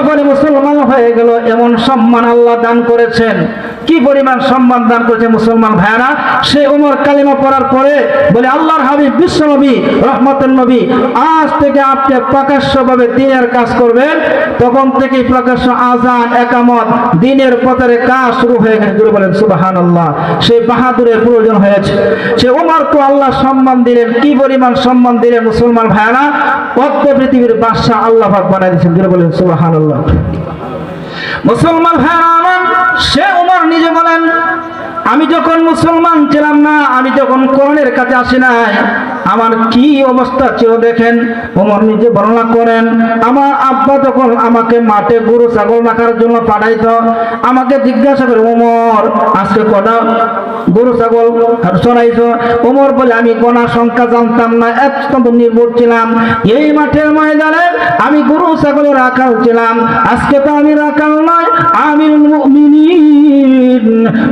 পরে মুসলমান হয়ে গেল। এমন সম্মান আল্লাহ দান করেছেন, কি পরিমাণ সম্মান দান করেছে মুসলমান ভাইরা। সে ওমর কালিমা পড়ার পরে বলে, আল্লাহর হাবিব বিশ্ব নবী রহমতের নবী, আজ থেকে আপনি প্রকাশ্যভাবে দ্বীনের কাজ করবেন। তখন থেকে প্রকাশ্য আযান, একামত, দ্বীনের প্রচারে কাজ শুরু হয়ে গেছে। জোরে বলেন সুবহানাল্লাহ। সেই বাহাদুরের প্রয়োজন হয়েছে। সে ওমরকে আল্লাহ সম্মান দিলেন, কি পরিমাণ সম্মান দিলেন মুসলমান ভাইরা। অর্ধ পৃথিবীর বাদশা আল্লাহ পাক বানাই দিয়েছেন। জোরে বলেন সুবহানাল্লাহ। মুসলমান ভাইরা আমার, সে ওমর নিজে বলেন, আমি যখন মুসলমান ছিলাম না, আমি যখন কোরআনের কাছে আসি নাই, আমার কি অবস্থা ছিল দেখেন। ওমর নিজে বর্ণনা করেন, আমার আব্বা যখন আমাকে মাঠে গরু ছাগল রাখার জন্য পাঠাইতো, আমাকে জিজ্ঞাসা করে, ওমর আজকে কটা গরু ছাগল চড়াইছো? ওমর বলে, আমি গোনা সংখ্যা জানতাম না, অত্যন্ত নির্ভর ছিলাম। এই মাঠের ময়দানে আমি গরু ছাগল রাখাল ছিলাম। আজকে তো আমি রাখাল নয়, আমিরুল মুমিনিন,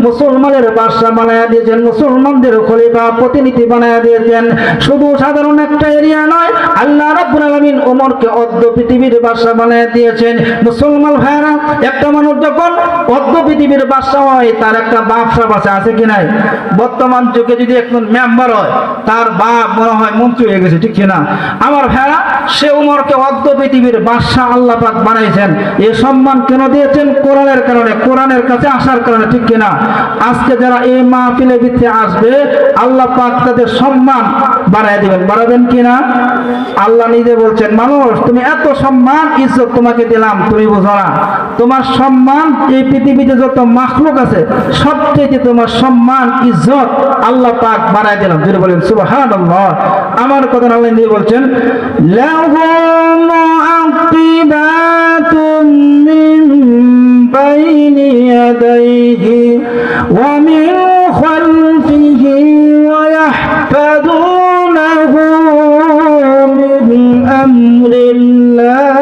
মুসলমানের বাদশা বানায়া দিয়েছেন, মুসলমানদের খলিফা প্রতিনিধি বানায়া দিয়েছেন। শুধু সাধারণ একটা এরিয়া নয়, আল্লাহ রাব্বুল আলামিন ওমরকে অর্ধ পৃথিবীর বাদশা বানায়া দিয়েছেন। মুসলমান ভাইরা, একটা মানুষ যখন অর্ধ পৃথিবীর বাদশা হয়, তার একটা বাপ সাহেব আছে কি নাই? বর্তমান যুগে যদি একজন মেম্বার হয়, তার বাপ মনে হয় মন্ত্রী হয়ে গেছে, ঠিক কিনা আমার ভাইরা? সে ওমরকে অর্ধ পৃথিবীর বাদশা আল্লাহ পাক বানাইছেন। এই সম্মান কেন দিয়েছেন? কোরআনের কারণে, কোরআনের কাছে আসার কারণে, ঠিক কিনা? আজকে যারা এই মাহফিলে ভিতরে আসবে, আল্লাহ পাক তাদের সম্মান বাড়ায় দিবেন। বাড়াবেন কিনা? আল্লাহ নিজে বলছেন, মানুষ তুমি এত সম্মান ইজ্জত তোমাকে দিলাম, তুমি বুঝো না। তোমার সম্মান এই পৃথিবীতে যত মাখলুক আছে, সবচেয়ে তোমার সম্মান ইজ্জত আল্লাহ পাক বাড়ায় দিলাম। যদি বলেন সুবহানাল্লাহ। আমার কথা আল্লাহ নিজে বলছেন, লাহু মুআকিবাতুম মিন বাইনি ইয়াদাইহি ওয়া মিন খালফিহি ওয়া ইয়াহফাযুনাহু মিন আমরিল্লাহ।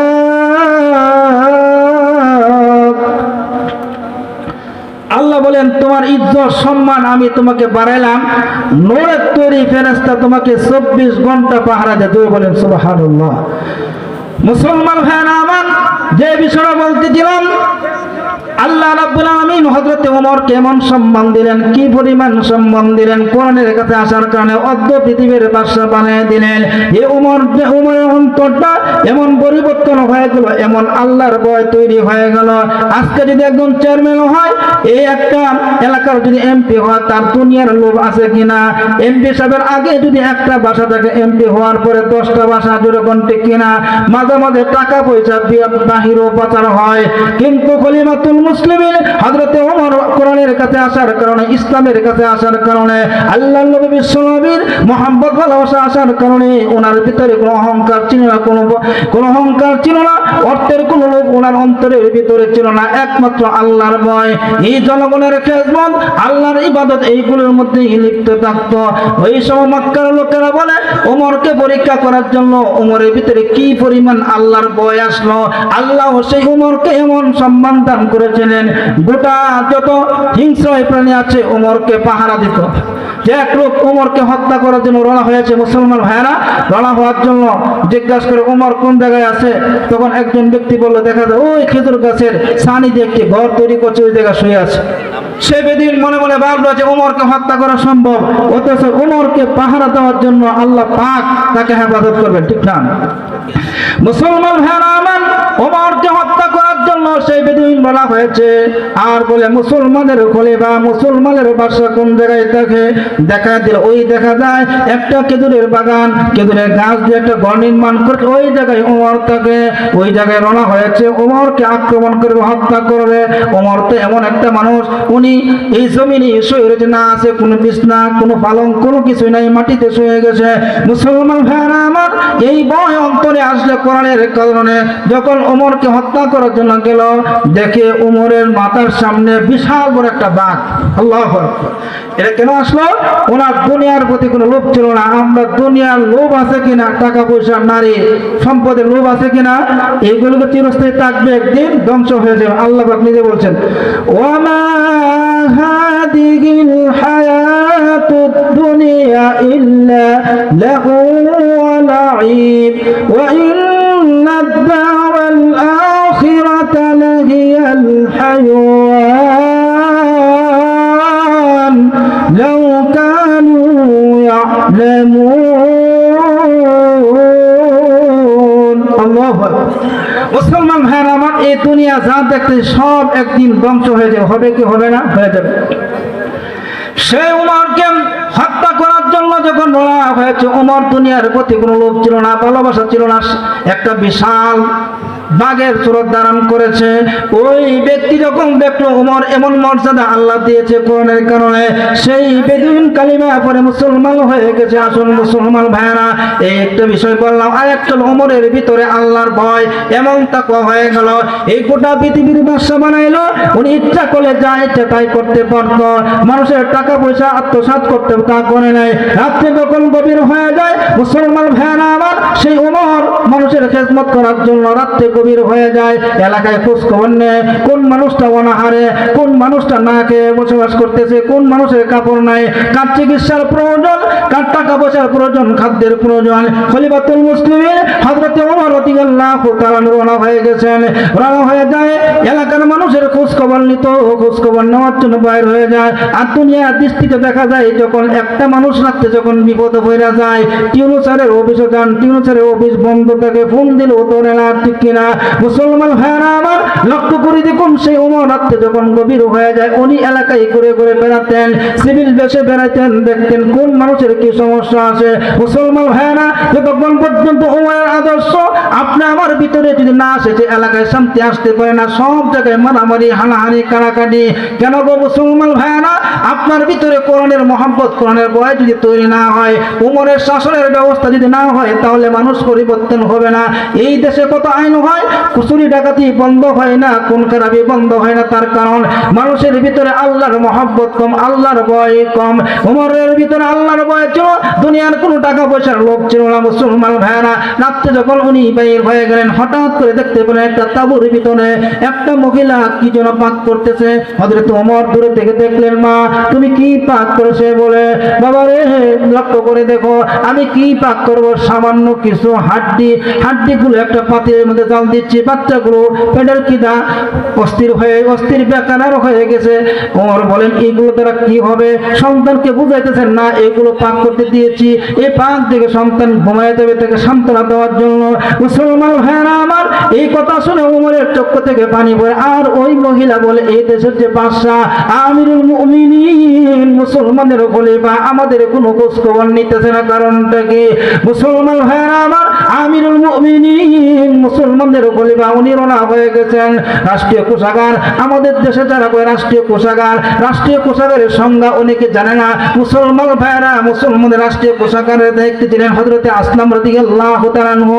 আল্লাহ বলেন, তোমার ইজ্জত সম্মান আমি তোমাকে বাড়াইলাম। নূরের তৈরি ফেরেশতা তোমাকে 24 ঘন্টা পাহারা দেয়। তুই বলেন সুবহানাল্লাহ। মুসলমান ভাইরা আমার, যে বিষয়টা বলতেছিলাম, আল্লাহ রাব্বুল আলামিন হযরত ওমরকে এমন সম্মান দিলেন, কি পরিমাণ সম্মান দিলেন। কোরআনের কাছে আসার কারণে অর্ধ পৃথিবীর বাদশা বানিয়ে দিলেন। এই ওমরের অন্তরটা এমন পরিবর্তন হয়ে গেল, এমন আল্লাহর ভয় তৈরি হয়ে গেল। আজকে যদি একজন চেয়ারম্যান হয়, এই একটা এলাকার যদি এমপি হয়, তার দুনিয়ার লোভ আছে কিনা? এমপি সাহেবের আগে যদি একটা বাসা থাকে, এমপি হওয়ার পরে 10টা বাসা যেরকম, ঠিক কিনা? মাঝে মাঝে টাকা পয়সা বাহিরও পাচার হয়। কিন্তু খলিফাতুল মুসলিমিন হযরত ওমর কোরআনের কাছে আসার কারণে, ইসলামের কাছে আসার কারণে, আল্লাহর নবী বিশ্ব নবীর মহব্বত ভালোবাসা আসার কারণে ওনার ভিতরে কোনো অহংকার ছিল না, কোনো অহংকার ছিল না, অর্থের কোনো লোভ ওনার অন্তরের ভিতরে ছিল না। একমাত্র আল্লাহর ভয়, এই জনগণের খেদমত, আল্লাহর ইবাদত, এইগুলোর মধ্যে লিপ্ত থাকত। ওই সময় মক্কার লোকেরা বলে, ওমরকে পরীক্ষা করার জন্য ওমরের ভিতরে কি পরিমাণ আল্লাহর ভয় আসলো। আল্লাহ সেই ওমরকে এমন সম্মান দান করেছিলেন, গোটা যত হিংস্র প্রাণী আছে ওমরকে পাহারা দিত। যে এক লোক ওমরকে হত্যা করার জন্য রওনা হয়েছে, মুসলমান ভাইরা, রওনা হওয়ার জন্য জিজ্ঞাসা করে, ওমর কোন জায়গায় আছে? তখন একজন ব্যক্তি বলল, দেখা যায় ওই খেজুর গাছের ছানি দিয়ে একটি ঘর তৈরি করছে, ওই জায়গায় শুয়ে আছে। সে বেদিন মনে মনে ভাবলো যে ওমরকে হত্যা করা সম্ভব, অথচ ওমরকে পাহারা দেওয়ার জন্য আল্লাহ পাক তাকে হেফাজত করবেন, ঠিক না? মুসলমান ভাইরা আমার, ওমরকে হত্যা করার জন্য সেই বেদুইন বলা হয়েছে। আর বলে, মুসলমানের খলিফা, মুসলমানের বাদশা কোন জায়গায় থাকে? দেখা দিল, ওই দেখা যায় একটা খেজুরের বাগান, খেজুরের গাছ দিয়ে একটা ঘর নির্মাণ করছে, ওই জায়গায় ওমর থাকে। ওই জায়গায় রওনা হয়েছে, ওমরকে আক্রমণ করবে, হত্যা করবে। ওমর তো এমন একটা মানুষ, উনি এই জমিনে শুয়ে রয়েছে, না আছে কোনো বিছনা, কোনো পালং, কোনো কিছু নাই, মাটিতে শুয়ে গেছে। মুসলমান ভাইরা আমার, এই ভয় অন্তরে আসলে কোরআনের কারণে যখন ওমরকে হত্যা করার জন্য গেল, দেখে ওমরের মাথার সামনে বিশাল বড় একটা বাঘ। আল্লাহু আকবার। এটা কেন আসলো? ওনার দুনিয়ার প্রতি কোনো লোভ ছিল না। আমরা দুনিয়ার লোভ আছে কিনা, টাকা পয়সা, নারী সম্পদের লোভ আছে কিনা, এইগুলোকে চিরস্থায়ী থাকবে, একদিন ধ্বংস হয়ে যাবে। আল্লাহ পাক নিজে বলছেন, ওয়ামা হাদিহিল হায়াতুদ দুনিয়া ইল্লা লাহু ওয়া লাইব ওয়া ইন্নাদ দারাল আখিরাত الحيوان لو كانوا يعلمون الله أكبر মুসলমান ভাইরা আমার, এই দুনিয়া যা দেখতে সব একদিন ধ্বংস হয়ে যাবে। হবে কি হবে না? হয়ে যাবে। সেই উমরকে হত্যা করার জন্য যখন বলা হয়েছে, উমর দুনিয়ার প্রতি কোনো লোভ ছিল না, ভালোবাসা ছিল না। একটা বিশাল বাঘের সুরত ধারণ করেছে। ওই ব্যক্তি যখন দেখলো উমর এমন মর্যাদা আল্লাহ দিয়েছে কোরআনের কারণে, সেই বেদুইন কালিমা পরে মুসলমান হয়ে গেছে। আসুন মুসলমান ভাইরা, এই একটা বিষয় বললাম। আর একটা উমরের ভিতরে আল্লাহর ভয় এমন তাকওয়া হয়ে গেল, এই গোটা পৃথিবীর বাদশা বানাইলো। উনি ইচ্ছা করলে যা ইচ্ছা তাই করতে পারত, মানুষের টাকা পয়সা আত্মসাৎ করতে তা করে নাই। রাত্রে যখন গভীর হয়ে যায়, মুসলমান ভাইরা আমার, সেই উমর মানুষের খেদমত করার জন্য রাত্রে গভীর হয়ে যায়, এলাকায় খোঁজ খবর নেয় কোন মানুষটা অনাহারে, কোন মানুষটা না খেয়ে বসবাস করতেছে, কোন মানুষের কাপড় নাই, কার চিকিৎসার প্রয়োজন, কার টাকা পয়সার প্রয়োজন, খাদ্যের প্রয়োজন। খলিফাতুল মুসলিমিন হযরত ওমর রাদিয়াল্লাহু তাআলা রওনা হয়ে গেছেন। রওনা হয়ে যায়, এলাকার মানুষের খোঁজ খবর নিত, খোঁজ খবর নেওয়ার জন্য বাইর হয়ে যায়। আর দুনিয়ার দৃষ্টিতে দেখা যায়, যখন একটা মানুষ রাত্রে যখন বিপদে পড়ে যায়, টিউনুসারের অফিসে যান, টিউনুসারের অফিস বন্ধ থাকে, ফোন দিলেও ধরে না, ঠিক কিনা? মুসলমান ভাইরা আমার, লক্ষ্য করে দেখুন, সেই ওমর রাত্রে যখন গভীর হয়ে যায়, উনি এলাকায় ঘুরে ঘুরে বেড়াতেন, সিভিল বেশে বেড়াতেন, দেখতেন কোন মানুষের কি সমস্যা আছে। মুসলমান ভাইরা, যতক্ষণ পর্যন্ত ওমরের আদর্শ আপনি আমার ভিতরে যদি না আসে, যে এলাকায় শান্তি আসতে পারে না, সব জায়গায় মারামারি, হানাহানি, কানাকানি। কেন গো মুসলমান ভাইরা? আপনার ভিতরে কোরআনের মহব্বত, কোরআনের ভয় যদি তৈরি না হয়, ওমরের শাসনের ব্যবস্থা যদি না হয়, তাহলে মানুষ পরিবর্তন হবে না। এই দেশে কত আইন হয়, কুচুরি ডাকাতি বন্ধ হয় না, কোন খারাপি বন্ধ হয় না, তার কারণ মানুষের ভিতরে আল্লাহর মহব্বত কম, আল্লাহর ভয় কম। ওমরের ভিতরে আল্লাহর ভয় ছিল, দুনিয়ার কোনো টাকা পয়সার লোভ ছিল না। মুসলমান ভাইরা, রাত্রে যখন উনি বাইর হয়ে গেলেন, হঠাৎ করে দেখতে পেলেন একটা তাঁবুর ভিতরে একটা মহিলা কি যেন পাক করতেছে। হযরত ওমর দূরে থেকে দেখলেন, মা তুমি কি পাক করেছে? বলে, বাবা রে, লক্ষ্য করে দেখো আমি কি পাক করব, সামান্য কিছু হাড্ডিগুলো একটা পাতিলের মধ্যে জাল দিচ্ছি, বাচ্চাগুলো পেটের খিদা অস্থির বেকার হয়ে গেছে। ওমর বলেন, এগুলো দ্বারা কি হবে? সন্তানকে বুঝাইতেছেন না, এগুলো পাক করতে দিয়েছি, এই পাক থেকে সন্তান ঘুমায় দেবে, তাকে সান্ত্বনা দেওয়ার জন্য। মুসলমান ভাইরা আমার, এই কথা শুনে ওমরের চক্ষু থেকে পানি পড়ে। আর ওই মহিলা বলে, এই দেশের যে বাদশা আমিরুল মুমিনিন, মুসলমানের খলিফা, আমাদের কোনো খোঁজ খবর নিতেছে না, কারণটা কি? মুসলমান ভাইরা আমার, আমিরুল মুমিনিন মুসলমানদের খলিফা, উনি রওনা হয়ে গেছেন। রাষ্ট্রীয় কোষাগার, আমাদের দেশে যারা কয় রাষ্ট্রীয় কোষাগারের সংজ্ঞা অনেকে জানে না। মুসলমান ভাইরা, মুসলমানদের রাষ্ট্রীয় কোষাগারের দায়িত্বে ছিলেন হযরত আসলাম রাদিয়াল্লাহু তাআলা আনহু,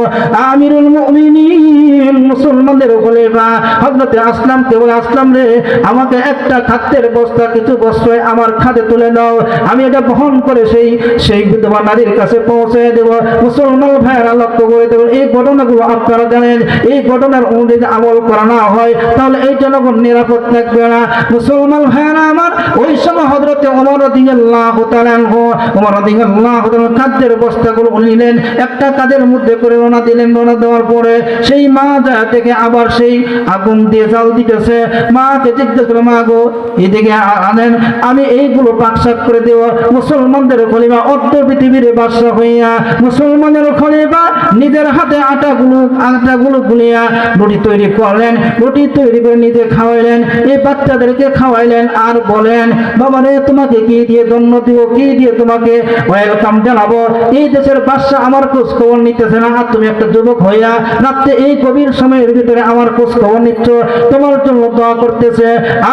আমিরুল মুমিনিন, মুসলমানদের খলিফা। হযরত আসলাম কে বলে, আসলাম রে, আমাকে একটা খাদ্যের বস্তা, কিছু বস্ত্র আমার খাদে তুলে দাও, আমি এটা বহন করে সেই বিধবা নারীর কাছে পৌঁছে দেব। মুসলমান ভাইরা, লক্ষ্য করে দেবেন, এই ঘটনাগুলো আপনারা জানেন। এই ঘটনার অনুযায়ী আমল করা না হয়, তাহলে এই জনগণ নিরাপদ থাকবে না। মুসলমান ভাইরা আমার, ওই সময় হযরত ওমর রাদিয়াল্লাহু তাআলা আনহু, ওমর রাদিয়াল্লাহু তাআলা খাদ্যের বস্তাগুলো নিলেন, একটা কাঁধের মধ্যে করে রওনা দিলেন। রওনা দেওয়ার পরে সেই মা যা থেকে আবার সেই আগুন দিয়ে জাল দিতেছে। মাকে জিজ্ঞেস করে, মা গো, এদিকে আনেন, আমি এইগুলো পাকশাক করে দেব। মুসলমানদের খলিফা, অর্ধ পৃথিবীর বাদশা হইয়া মুসলমানের খলিফা নিজের হাতে আটাগুলো গুলিয়া রুটি তৈরি করলেন, রুটি তৈরি করে নিজে খাওয়াইলেন, এই বাচ্চাদেরকে খাওয়াইলেন। আর বলেন, বাবা রে, তোমাকে কি দিয়ে ধন্য দিব, কি দিয়ে তোমাকে ওয়েলকাম জানাবো? এই দেশের বাদশা আমার খোঁজ খবর নিতেছে না, আর তুমি একটা যুবক হইয়া রাত্রে এই গভীর সময়ের ভিতরে আমার খোঁজ খবর নিচ্ছ, তোমার জন্য দোয়া করতেছে।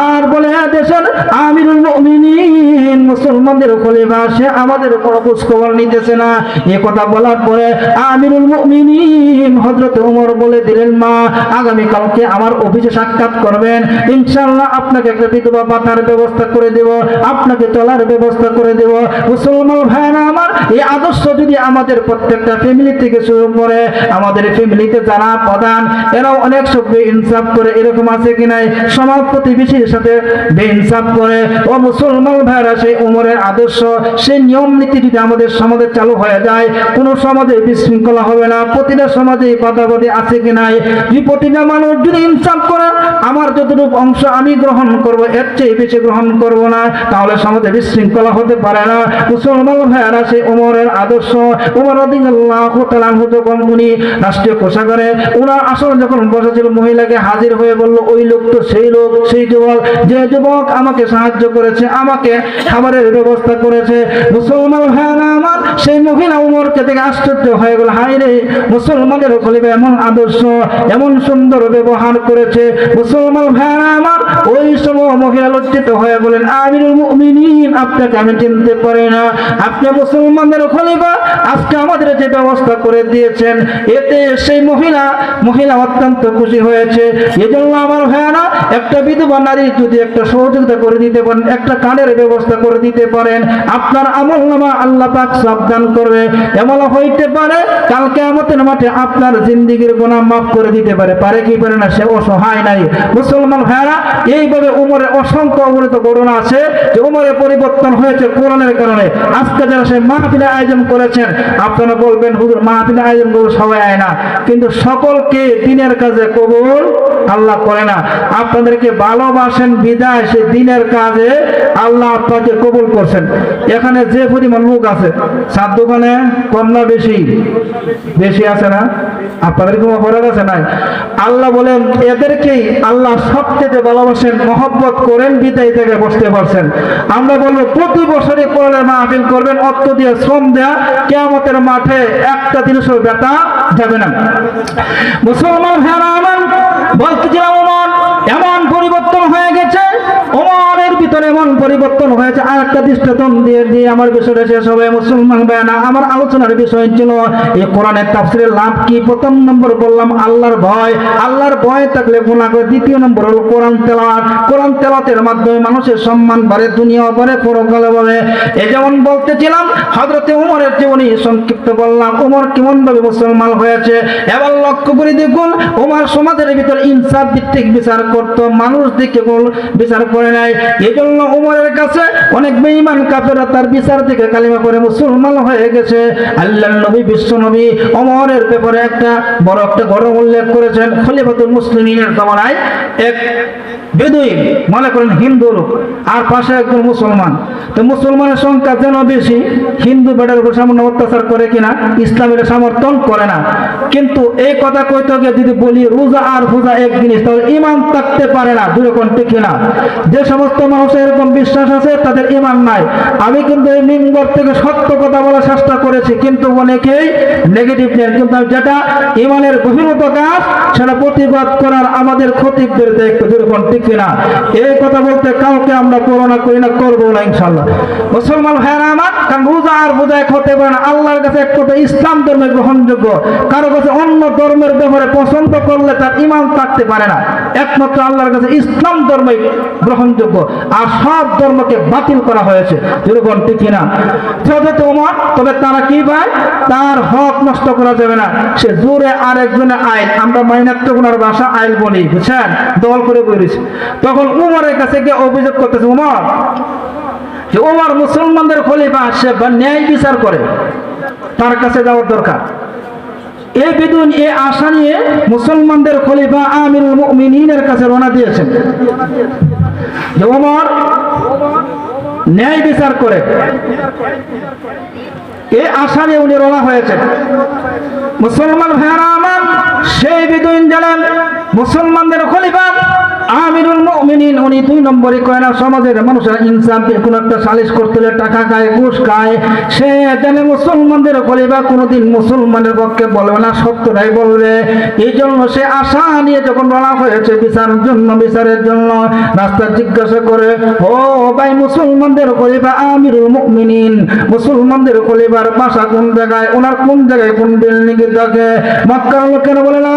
আর বলে, দেশের আমিরুল মুমিনিন, মুসলমানদের খলিফা, সে আমাদের কোনো খোঁজ খবর নিতেছে না। এই কথা বলার পরে আমিরুল মুমিনিন হযরত ওমর বলে দিলেন, মা আগামীকালকে আমার অফিসে সাক্ষাৎ করবেন, ইনশাআল্লাহ আপনাকে একটা বিধবা ভাতার ব্যবস্থা করে দেব, আপনাকে চলার ব্যবস্থা করে দেব। মুসলমান ভাইরা আমার, এই আদর্শ যদি আমাদের প্রত্যেকটা ফ্যামিলি থেকে শুরু করে, আমাদের ফ্যামিলিতে যারা প্রধান, এরাও অনেক সভ্য বেইনসাফ করে, এরকম আছে কি নাই? সমাজ প্রতিবেশীর সাথে বেইনসাফ করে। ও মুসলমান ভাইরা, সেই ওমরের আদর্শ, সেই নিয়ম নীতি যদি আমাদের সমাজে চালু হয়ে যায়, কোনো সমাজে বিশৃঙ্খলা হবে না। প্রতিটা সমাজে বাধাবাধি আছে কি নাই? যে প্রতিটা মানুষ যদি ইনসাফ করে, আমার যতটুকু অংশ আমি গ্রহণ করব, এর চেয়ে বেশি গ্রহণ করব না, তাহলে সমাজে বিশৃঙ্খলা হতে পারে না। মুসলমান ভাইরা, সেই ওমরের আদর্শ, ওমর রাদিয়াল্লাহু তাআলা আনহু যখন উনি রাষ্ট্রীয় কোষাগারে ওনার আসন যখন বসেছিল, মহিলাকে হাজির হয়ে বলল, ওই লোক তো সেই লোক, সেই যুবক, যে যুবক আমাকে সাহায্য করেছে, আমাকে খাবারের ব্যবস্থা করেছে। মুসলমান ভাইরা আমার, সেই মহিলা উমরকে থেকে আশ্চর্য হয়ে গেল, হায় রে, মুসলমানের খলিফা এমন আদর্শ, এমন সুন্দর ব্যবহার করেছে। মুসলমান ভাইরা আমার, ওই সময় মহিলা লজ্জিত হয়ে বলেন, আমিরুল মুমিনিন, আপনাকে আমি চিনতে পারি না, আপনি মুসলমানদের খলিফা, আজকে আমাদের যে ব্যবস্থা করে দিয়েছেন, এতে সেই মহিলা অত্যন্ত খুশি হয়েছে। এজন্য আমার ভাইরা, একটা বিধবা নারী যদি একটা সহযোগিতা করে দিতে পারেন, একটা কার্ডের ব্যবস্থা করে দিতে পারেন, আপনার আমলনামা আল্লাহ পাক সাবধান করবে। এমন হইতে পারে কালকে কিয়ামতের মাঠে আপনার জিন্দেগীর গুনাহ মাফ করে দিতে পারে। পারে কি পারে না? সে অসহায় নাই। মুসলমান ভাইরা, এইভাবে উমরের অসংখ্য অগণিত ঘটনা আছে যে উমরের পরিবর্তন হয়েছে কোরআনের কারণে। আজকে যারা সেই মাহফিলের আয়োজন করেছেন, আপনারা বলবেন, হুজুর মাহফিলের আয়োজন করে সবাই আয় না, কিন্তু সকলকে দিনের কাজে কবুল আল্লাহ করে না। আপনাদেরকে ভালোবাসেন বিদায় সেই দিনের কাজে আল্লাহ আপনাকে কবুল করছেন। এখানে যে পরিমাণ লোক আছে, সাত দোকানে কম না বেশি? বেশি আছে না? আপনাদের কোনো অপরাধ আছে নাই? আল্লাহ বলেন, এদেরকেই আল্লাহ সবচেয়ে ভালোবাসেন, মহব্বত করেন, বিদায় থেকে বসতে পারছেন। আমরা বলবো, প্রতি বছরই কোরআনের মাহফিল করবেন, অর্থ দিয়ে, শ্রম দেয়া, কিয়ামতের মাঠে একটা জিনিসও বেটা যাবে না। মুসলমান ভাইরা আমার, বলতেছিলাম ওমর এমন পরিবর্তন হয়ে গেছে, ওমরের ভিতরে এমন পরিবর্তন হয়েছে। আর একটা দৃষ্টান্তন দিয়ে আমার বিষয়টা শেষ হবে। মুসলমান ভাইরা, আমার আলোচনার বিষয় ছিল এই কোরআনের তাফসীরের লাভ কি। প্রথম নম্বর বললাম আল্লাহর ভয়। আল্লাহর ভয় থাকলে গুনাহ করে। দ্বিতীয় নম্বর হলো কোরআন তেলাওয়াত। কোরআন তেলাওয়াতের মাধ্যমে মানুষের সম্মান বাড়ে, দুনিয়াও বাড়ে, পরকালে বাড়ে। এই যেমন বলতেছিলাম, হযরতে ওমরের জীবনী সংক্ষিপ্ত বললাম, ওমর কেমন ভাবে মুসলমান হয়েছে। এবার লক্ষ্য করে দেখুন, ওমর সমাজের ভিতর ইনসাফ ভিত্তিক বিচার করত, মানুষ দিকে বিচার করে নাই। এই জন্য ওমরের কাছে অনেক বেঈমান কাফেররা তার বিচার থেকে কালিমা পড়ে মুসলমান হয়ে গেছে। আল্লাহর নবী, বিশ্ব নবী ওমরের ব্যাপারে একটা বড় একটা ঘটনা উল্লেখ করেছেন। খলিফাতুল মুসলিমিনের জামানায় এক বেদুইন, মনে করেন হিন্দু লোক, আর পাশে একজন মুসলমান। তো মুসলমানের সংখ্যা যেন বেশি, হিন্দু বেটার উপর সামান্য অত্যাচার করে কিনা, ইসলামের সমর্থন করে না। কিন্তু এই কথা কইতে গিয়ে যদি বলি রোজা আর পূজা এক জিনিস, তাহলে ঈমান থাকতে পারে না। দুই রকম ঠিক কিনা? যে সমস্ত মানুষের এরকম বিশ্বাস আছে, তাদের ঈমান নাই। আমি কিন্তু এই মিম্বর থেকে সত্য কথা বলার চেষ্টা করেছি, কিন্তু অনেকেই নেগেটিভ নেন। কিন্তু যেটা ঈমানের গভীরত কাজ, সেটা প্রতিবাদ করার আমাদের খতিবদের দায়িত্ব। দুই রকম ঠিক কিনা? এই কথা বলতে কাউকে আমরা করোনা করি না, করবো না ইনশাল্লাহ। মুসলমান ভাইরা আমার, কারণ রোজা আর পূজা এক হতে পারে না। আল্লাহর কাছে এক কথা ইসলাম ধর্মে গ্রহণযোগ্য, কারো কাছে অন্য ধর্মের ব্যাপারে পছন্দ করলে তার ঈমান থাকতে পারে না। একমাত্র আল্লাহর কাছে ইসলাম ধর্মই গ্রহণযোগ্য, আর সব ধর্মকে বাতিল করা হয়েছে। যেরকম ঠিক কিনা? তবে তারা কি পায়? তার হক নষ্ট করা যাবে না। সে জোরে আরেকজনের আইল, আমরা মাইনাত্মগুনার ভাষা আইল বলি, বুঝছেন, দল করে বলেছি। তখন উমরের কাছে গিয়ে অভিযোগ করতেছে উমর, যে ওমর মুসলমানদের খলিফা, সে ন্যায় বিচার করে, তার কাছে যাওয়ার দরকার। এই বেদুইন এই আশা নিয়ে মুসলমানদের খলিফা আমিরুল মুমিনিনের কাছে রওনা দিয়েছেন, যে ওমর ন্যায় বিচার করে। এই আশা নিয়ে উনি রওনা হয়েছেন। মুসলমান ভাইরা আমার, সেই বেদুইন জানেন মুসলমানদের খলিফা আমিরুল মুমিনিন, উনি দুই নম্বরই কয় না। সমাজের মানুষেরা ইনসাফ দিয়ে কোনো একটা সালিশ করতে হলে টাকা খায়, ঘুষ খায়। সে জানে মুসলমানদের খলিফা কোনোদিন মুসলমানের পক্ষে বলবে না, সত্যটাই বলবে। এই জন্য সে আশা নিয়ে যখন বলা হয়েছে বিচারের জন্য রাস্তা জিজ্ঞাসা করে, ও ভাই, মুসলমানদের খলিফা আমিরুল মুমিনিন, মুসলমানদের খলিফার বাসা কোন জায়গায়, ওনার কোন জায়গায়, কোন বিল্ডিং এ থাকে? মক্কার লোকেরা বলে, না,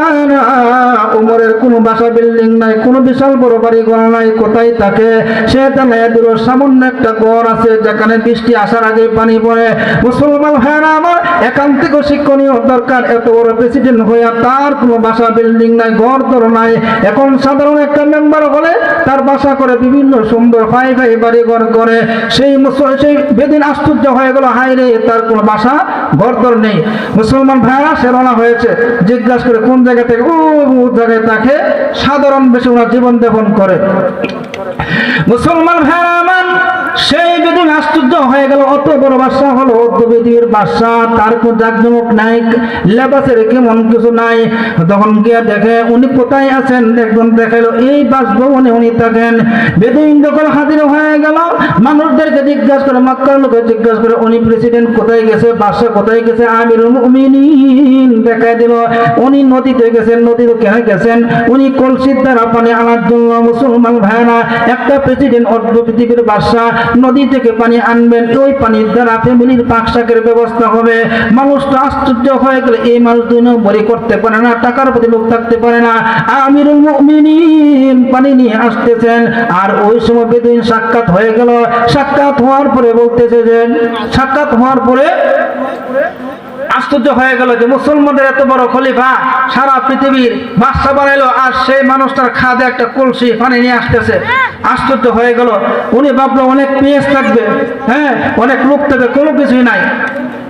উমরের কোনো বাসা বিল্ডিং নাই, কোনো বিশাল বড় বাড়ি ঘর নাই, কোথায় থাকে? সে জানায় দিল সামান্য একটা ঘর আছে যেখানে বৃষ্টি আসার আগে পানি পড়ে। মুসলমান ভাইরা আমার, এখান থেকে শিক্ষণীয় দরকার, এত বড় প্রেসিডেন্ট হইয়া তার কোনো বাসা বিল্ডিং নাই, ঘর দর নাই। এখন সাধারণ একটা মেম্বার হলে তার বাসা করে বিভিন্ন সুন্দর ফাই ফাই বাড়ি ঘর করে। সেই বেদিন আশ্চর্য হয়ে গেল, হাই রে, তার কোনো বাসা ঘর দর নেই। মুসলমান ভাইরা সে রওনা হয়েছে, জিজ্ঞাসা করে কোন জায়গা থেকে? ও জায়গায় তাকে সাধারণ বেশি ওনার জীবন যাপন করে। মুসলমান ভাইরা আমার, সেই বেদিন আশ্চর্য হয়ে গেল, অত বড় বাসা হলো অদ্যবেদীর বাসা, তার কোনো জাকজমক নাই, লেবাসের কেমন কিছু নাই। তখন গিয়ে দেখে উনি কোথায় আছেন, একজন দেখাইলো এই বাসভবনে উনি থাকেন। বেদুইন যখন হাজির হয়ে গেল, মানুষদেরকে জিজ্ঞাসা করে, মক্কার লোকে জিজ্ঞাসা করে উনি প্রেসিডেন্ট কোথায় গেছে, বাসা কোথায় গেছে? আমিরুল মুমিনিন দেখাই দিল। উনি নদীতে গেছেন। নদীতে কেন গেছেন? উনি কলসির দ্বারা পানি আনার জন্য। মুসলমান ভাইরা, একটা প্রেসিডেন্ট অর্ধ পৃথিবীর বাদশা নদী থেকে পানি আনবেন, ওই পানির দ্বারা ফ্যামিলির পাক শাকের ব্যবস্থা হবে। মানুষটা আশ্চর্য হয়ে গেলে, এই মানুষ 2 নম্বরই করতে পারে না, টাকার প্রতি লোক থাকতে পারে না। আমিরুল মুমিনিন পানি নিয়ে আসতেছেন, আর ওই সময় বেদুইন সাক্ষাৎ হয়ে গেল। সাক্ষাৎ হওয়ার পরে বলতেছে যে, সাক্ষাৎ হওয়ার পরে আশ্চর্য হয়ে গেল যে মুসলমানদের এত বড় খলিফা সারা পৃথিবীর বাদশা বানাইলো, আর সেই মানুষটার খাদে একটা কলসি পানি নিয়ে আসতেছে। আশ্চর্য হয়ে গেল। উনি ভাবলো অনেক পেঁয়াজ থাকবে, হ্যাঁ, অনেক লোক থাকবে, কোনো কিছুই নাই।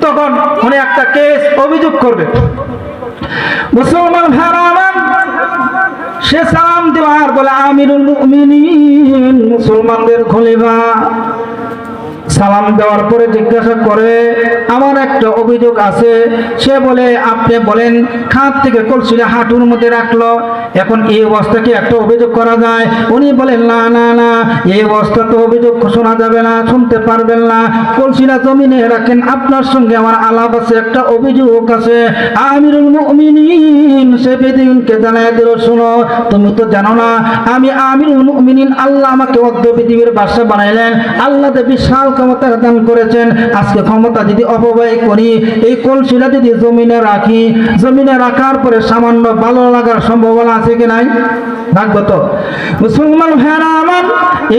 তখন উনি একটা কেস অভিযোগ করবে। মুসলমান ভাইরা আমার, সে সালাম দেওয়ার বলে আমিরুল মুমিনিন, মুসলমানদের খলিফা। সালাম দেওয়ার পরে জিজ্ঞাসা করে, আমার একটা অভিযোগ আছে। সে বলে, আপনি বলেন। খাত থেকে কলসিটা হাঁটুর মধ্যে রাখলো। এখন এই অবস্থা কি একটা অভিযোগ করা যায়? উনি বলেন, না না না, এই অবস্থা তো অভিযোগ শোনা যাবে না, শুনতে পারবেন না। কলসিটা জমিনে রাখেন, আপনার সঙ্গে আমার আলাপ আছে, একটা অভিযোগ আছে। আমিরুল মুমিনিন সে বেদুইনকে জানায় দিল, শোনো, তুমি তো জানো না আমি আমিরুল মুমিনিন, আল্লাহ আমাকে অর্ধ পৃথিবীর বাদশা বানাইলেন, আল্লাহ তো বিশাল ক্ষমতা দান করেছেন। আজকে ক্ষমতা যদি অপব্যয় করি, এই কলসিটা যদি জমিনে রাখি, জমিনে রাখার পরে সামান্য ভালো লাগার সম্ভাবনা আছে কি নাই? রাখবো তো? মুসলমান ভাইরা আমার,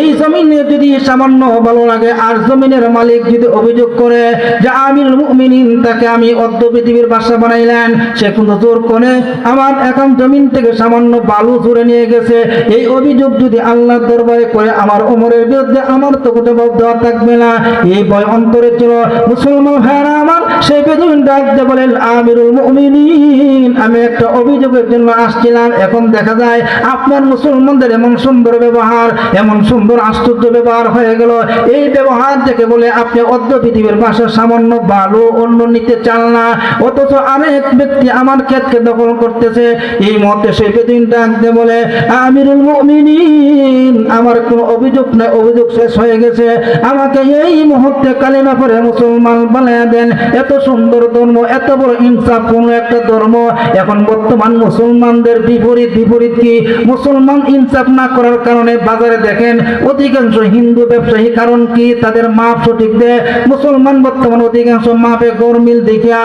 এই জমিনে যদি সামান্য ভালো লাগে, আর জমিনের মালিক যদি অভিযোগ করে যে আমিরুল মুমিনিন তাকে আমি অর্ধ পৃথিবীর বাদশা বানাইলেন, সে কিন্তু জোর করে আমার এখন জমিন থেকে সামান্য বালু জুড়ে নিয়ে গেছে, এই অভিযোগ যদি আল্লাহর দরবারে করে আমার ওমরের বিরুদ্ধে, আমার তো কোনো বদয়া থাকবে না। এই ভয় অন্তরে ছিল। মুসলমান ভাইরা আমার, সেই বেদুইন ডাক দিয়ে বলেন, আমিরুল মুমিনিন, আমি একটা অভিযোগের জন্য আসছিলাম। এখন দেখা যায় আপনার মুসলমানদের এমন সুন্দর ব্যবহার, এমন সুন্দর আশ্চর্য ব্যবহার হয়ে গেল, এই ব্যবহার দেখে বলে আপনি অর্ধ পৃথিবীর পাশে সামান্য বালু অন্য নিতে চান না, অথচ আরেক ব্যক্তি আমার ক্ষেতকে দখল করতেছে। এই মুহূর্তে সেই বেদুইন ডাক দিয়ে বলে, আমিরুল মুমিনিন, আমার কোনো অভিযোগ নাই, অভিযোগ শেষ হয়ে গেছে, আমাকে এই মুহূর্তে কালিমা পড়ে মুসলমান বানায়া দেন। এত সুন্দর ধর্ম, এত বড় ইনসাফপূর্ণ একটা ধর্ম, এখন বর্তমান মুসলমানদের বিপরীত কি? মুসলমান ইনসাফ না করার কারণে বাজারে দেখেন অধিকাংশ হিন্দু ব্যবসায়ী, কারণ কি? তাদের মাপ সঠিক দেয়। মুসলমান বর্তমান অধিকাংশ মাপে গরমিল দেখিয়া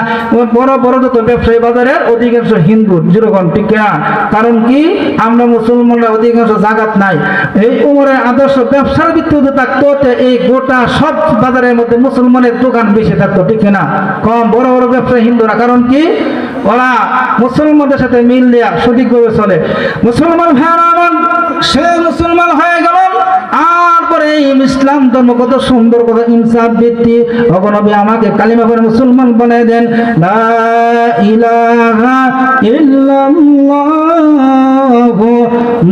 বড় বড় যত ব্যবসায়ী বাজারের অধিকাংশ হিন্দু, যেরকম ঠিক না? কারণ কি? আমরা মুসলমানরা অধিকাংশ জাগাত নাই। এই উমরের আদর্শ ব্যবসার ভিত্তিতে থাকতো, এই গোটা সব বাজারের মধ্যে মুসলমানের দোকান বেশি থাকতো, ঠিক না? কম বড় বড় ব্যবসায়ী হিন্দুরা, কারণ কি? ওরা মুসলমানদের সাথে মিল দেয়া সঠিকভাবে চলে। মুসলমান ভাইরা আমার, সে মুসলমান হয়ে গেল। আর পরে ইসলাম ধর্ম কত সুন্দর, কত ইনসাফ ভিত্তি। নবী আমাকে কালিমা পড়ে মুসলমান বানিয়ে দেন। লা ইলাহা ইল্লাল্লাহু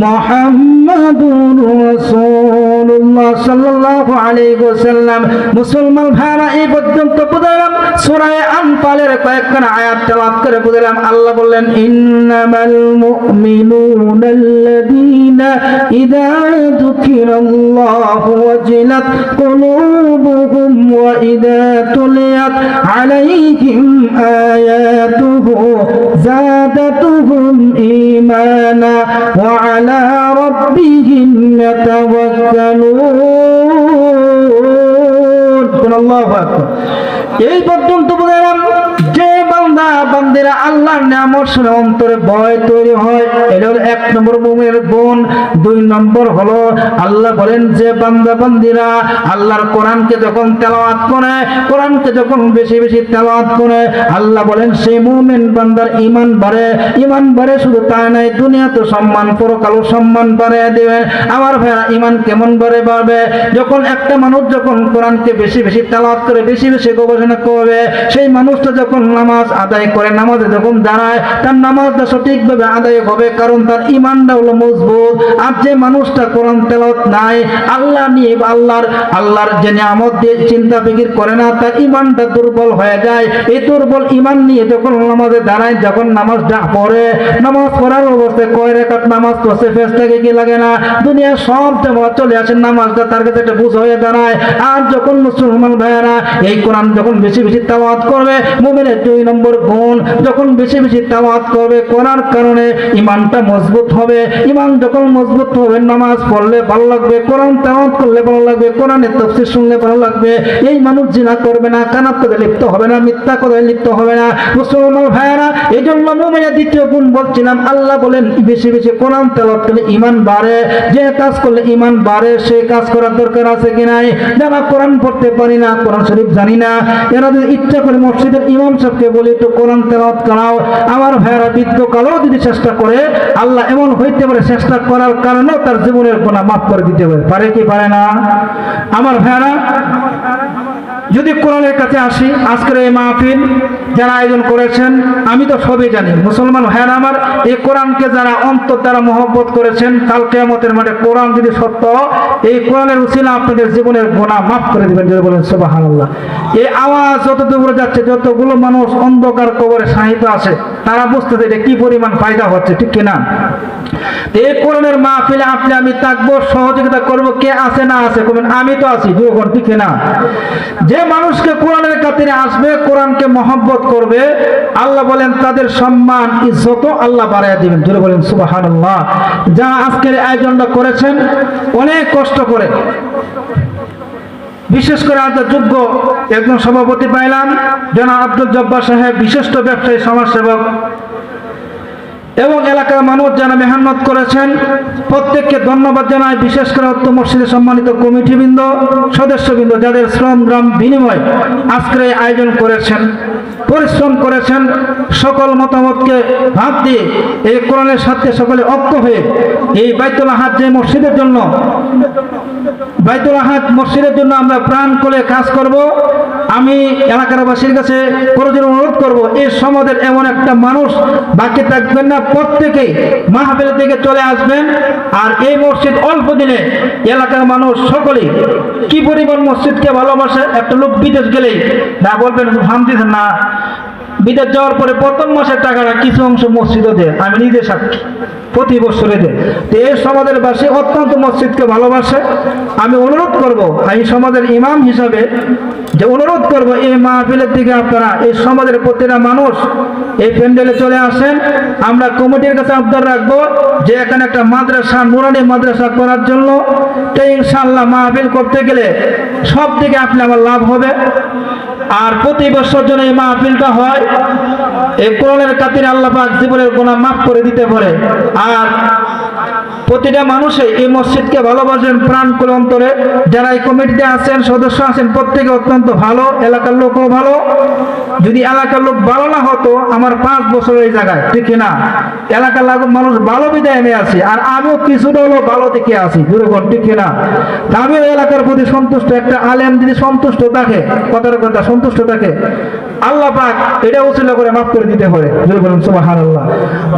মুহাম্মাদুর রাসূলুল্লাহ সাল্লাল্লাহু আলাইহি ওয়াসাল্লাম। মুসলমান ভাইরা, এই পর্যন্ত বুঝলাম। সূরা আনফালের কয়েকখানা আয়াত তেলাওয়াত করে বুঝলাম। আল্লাহ বললেন, ইন্নামাল মুমিনুনাল্লাযীনা ইযা যুকিরাল্লাহু ওয়াজিলাত কুলুবুহুম ওয়া ইযা তুলিয়াত আলাইহিম আয়াতুহু যাদাতুহুম ঈমানা ওয়া আলা রাব্বিহিম ইয়াতাওয়াক্কালুন। আল্লাহু আকবার। এই পর্যন্ত বুঝলাম যে বান্দা বান্দিরা আল্লাহর নিয়ামত শুনে অন্তরে ভয় তৈরি হয়, এটা হলো 1 নম্বর মুমিনের গুণ। 2 নম্বর হলো আল্লাহ বলেন যে বান্দা বান্দিরা আল্লাহর কোরআনকে যখন তেলাওয়াত করে, কোরআনকে যখন বেশি বেশি তেলাওয়াত করে, আল্লাহ বলেন সেই মুমিন বান্দার ঈমান বাড়ে। ঈমান বাড়ে শুধু তাই নয়, দুনিয়াতে সম্মান, পরকালও সম্মান বাড়িয়ে দেবে। আমার ভাইরা, ঈমান কেমন বাড়বে? যখন একটা মানুষ যখন কোরআনকে বেশি বেশি তেলাওয়াত করে, বেশি বেশি গবেষণা করবে, সেই মানুষটা যখন নামাজ আদায় করে, নামাজে যখন দাঁড়ায়, তার নামাজটা সঠিকভাবে আদায় হবে, কারণ তার ঈমানটা হলো মজবুত। আর যে মানুষটা কোরআন তেলাওয়াত নাই, আল্লাহ নিয়ে আল্লাহর যে নিয়ামত দিয়ে চিন্তা ফিকির করে না, তার ঈমানটা দুর্বল হয়ে যায়। এই দুর্বল ঈমান নিয়ে যখন নামাজে দাঁড়ায়, যখন নামাজটা পড়ে, নামাজ পড়ার অবস্থায় কয় রাকাত নামাজ পড়ছে, ফেরেশতাকে কি লাগে না? দুনিয়ার সব জামাত চলে আসে, নামাজটা তার কাছে একটা বুঝ হয়ে দাঁড়ায়। আর যখন মুসলমান ভাইয়েরা এই কোরআন যখন বেশি বেশি তেলাওয়াত করবে, মুমিনের 2 নম্বর গুণ, যখন বেশি বেশি তেলাওয়াত করবে, করার কারণে ঈমানটা মজবুত হবে। ঈমান যখন মজবুত হবে, নামাজ পড়লে ভালো লাগবে, কোরআন তেলাওয়াত করলে ভালো লাগবে, কোরআনের তাফসীর শুনলে ভালো লাগবে। এই মানুষ জিনা করবে না, কানাত কথায় লিপ্ত হবে না, মিথ্যা কথায় লিপ্ত হবে না। মুসলমান ভাইয়েরা, এই জন্য মুমিনের 2য় গুণ বলছিলাম, আল্লাহ বলেন বেশি বেশি কোরআন তেলাওয়াত করলে ঈমান বাড়ে। যে কাজ করলে ঈমান বাড়ে, সেই কাজ করার দরকার আছে কি নাই? যারা কোরআন পড়তে পারি না, কোরআন শরীফ জানি না, এরা যদি ইচ্ছা করে মসজিদের ইমাম সাহেবকে বলি তো কোরআন তেলাওয়াত করাও, আমার ভাইয়েরা বৃদ্ধকালেও যদি চেষ্টা করে, আল্লাহ এমন হইতে পারে চেষ্টা করার কারণেও তার জীবনের গুনাহ মাফ করে দিতে পারে কি পারে না? আমার ভাইয়েরা, যদি কোরআনের কাছে আসি, আজকের এই মাহফিল যারা আয়োজন করেছেন, আমি তো সবই জানি। মুসলমান ভাইয়েরা আমার, এই কোরআনকে যারা অন্তর দ্বারা মহব্বত করেছেন, কাল কিয়ামতের মাঠে কোরআন যদি সত্য, এই কোরআনের উসিলা আপনাদের জীবনের গুনাহ মাফ করে দিবেন। যদি বলেন সুবহানাল্লাহ। এই আওয়াজ যত দূর যাচ্ছে, যতগুলো মানুষ অন্ধকার কবরে শাহিত আছে, তারা বুঝতেছে এটা কি পরিমাণ ফায়দা হচ্ছে, ঠিক কিনা? এই কোরআনের মাহফিলে আপনি আমি থাকবো, সহযোগিতা করব, কে আছে না আছে করবেন, আমি তো আছি, দুর্গণ, ঠিক কিনা? যে মানুষকে কোরআনের খাতিরে আসবে, কোরআনকে মহব্বত করবে, আল্লাহ বলেন তাদের সম্মান ইজ্জত আল্লাহ বাড়াইয়া দিবেন। জোরে বলেন সুবহানাল্লাহ। যা আজকের আয়োজনটা করেছেন অনেক কষ্ট করে, বিশেষ করে আমাদের যোগ্য একজন সভাপতি পাইলাম, জনাব আব্দুল জব্বার সাহেব, বিশিষ্ট ব্যবসায়ী, সমাজসেবক এবং এলাকার মানুষ যারা মেহনত করেছেন, প্রত্যেককে ধন্যবাদ জানাই। বিশেষ করে অত্র মসজিদের সম্মানিত কমিটিবৃন্দ, সদস্যবৃন্দ, যাদের শ্রম গ্রাম বিনিময় আজকের এই আয়োজন করেছেন, পরিশ্রম করেছেন, সকল মতামতকে ভাগ দিয়ে এই কোরআনের সাথে সকলে ঐক্য হয়ে এই বাইতুল আহাদ যে মসজিদের জন্য, বাইতুল আহাদ মসজিদের জন্য আমরা প্রাণ করে কাজ করব। আমি এলাকারবাসীর কাছে করজোড়ে অনুরোধ করব, এই সমাজের এমন একটা মানুষ বাকি থাকবেন না, প্রত্যেকেই মাহফিল থেকে চলে আসবেন। আর এই মসজিদ অল্প দিনে এলাকার মানুষ সকলেই কি পরিমাণ মসজিদকে ভালোবাসে। একটা লোক বিদেশ গেলেই না বলবেন ভাবতেছেন না, বিদেশ যাওয়ার পরে প্রথম মাসের টাকাটা কিছু অংশ মসজিদও দেয়, আমি নিজে সাক্ষী, প্রতি বছরে দেয়। তো এই সমাজের বাসী অত্যন্ত মসজিদকে ভালোবাসে। আমি অনুরোধ করব, আমি সমাজের ইমাম হিসাবে যে অনুরোধ করব, এই মাহফিলের দিকে আপনারা এই সমাজের প্রতিটা মানুষ এই প্যান্ডেলে চলে আসেন। আমরা কমিটির কাছে আবদার রাখবো যে এখানে একটা মাদ্রাসা, নুরানি মাদ্রাসা করার জন্য, তাই ইনশাআল্লাহ মাহফিল করতে গেলে সব দিকে আপনি আমার লাভ হবে। আর প্রতি বছর যেন এই মাহফিলটা হয়, এই কোরআনের খাতিরে আল্লাহ পাক জীবনের গুনাহ মাফ করে দিতে পারে। আর প্রতিটা মানুষই এই মসজিদকে ভালোবাসেন প্রাণ করে অন্তরে। যারা এই কমিটিতে আছেন, সদস্য আছেন, প্রত্যেকে অত্যন্ত ভালো, এলাকার লোকও ভালো। যদি এলাকার লোক ভালো না হতো, আমার 5 বছর এই জায়গায়, ঠিক না? এলাকার মানুষ ভালো বিদায় আমি আছি, আর আমিও কিছুটা হলো ভালো থেকে আছি, দুর্গণ, ঠিক না? আমিও এলাকার প্রতি সন্তুষ্ট। একটা আলেম যদি সন্তুষ্ট থাকে, কথার কথা সন্তুষ্ট থাকে, আল্লাহ পাক এটা উসিলা করে মাফ করে দিতে পারে। জোরে বলুন সুবহানাল্লাহ।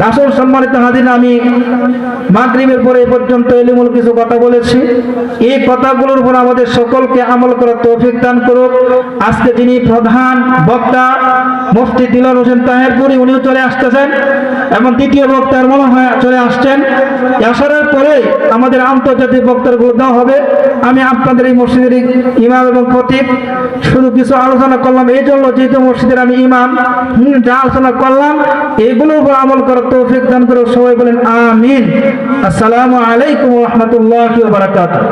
আসল সম্মানিত হাজির, আমি মাগরিবের পরে এ পর্যন্ত এলিমুল কিছু কথা বলেছি। এই কথাগুলোর উপর আমাদের সকলকে আমল করার তৌফিক দান করুক। আজকে যিনি প্রধান বক্তা মুফতি দিলওয়ার হোসেন তাহেরপুরি, উনিও চলে আসতেছেন, এবং দ্বিতীয় বক্তার মনে হয় চলে আসছেন। আসার পরে আমাদের আন্তর্জাতিক বক্তারগুলো দেওয়া হবে। আমি আপনাদের এই মসজিদের ইমাম এবং খতিব, শুধু কিছু আলোচনা করলাম এই জন্য, যেহেতু মসজিদের আমি ইমাম, যা আলোচনা করলাম এগুলোর উপর আমল করার তৌফিক দান করুক। সবাই বলেন আমিন। আসসালামু আলাইকুম ওয়া রাহমাতুল্লাহি ওয়া বারাকাতুহু।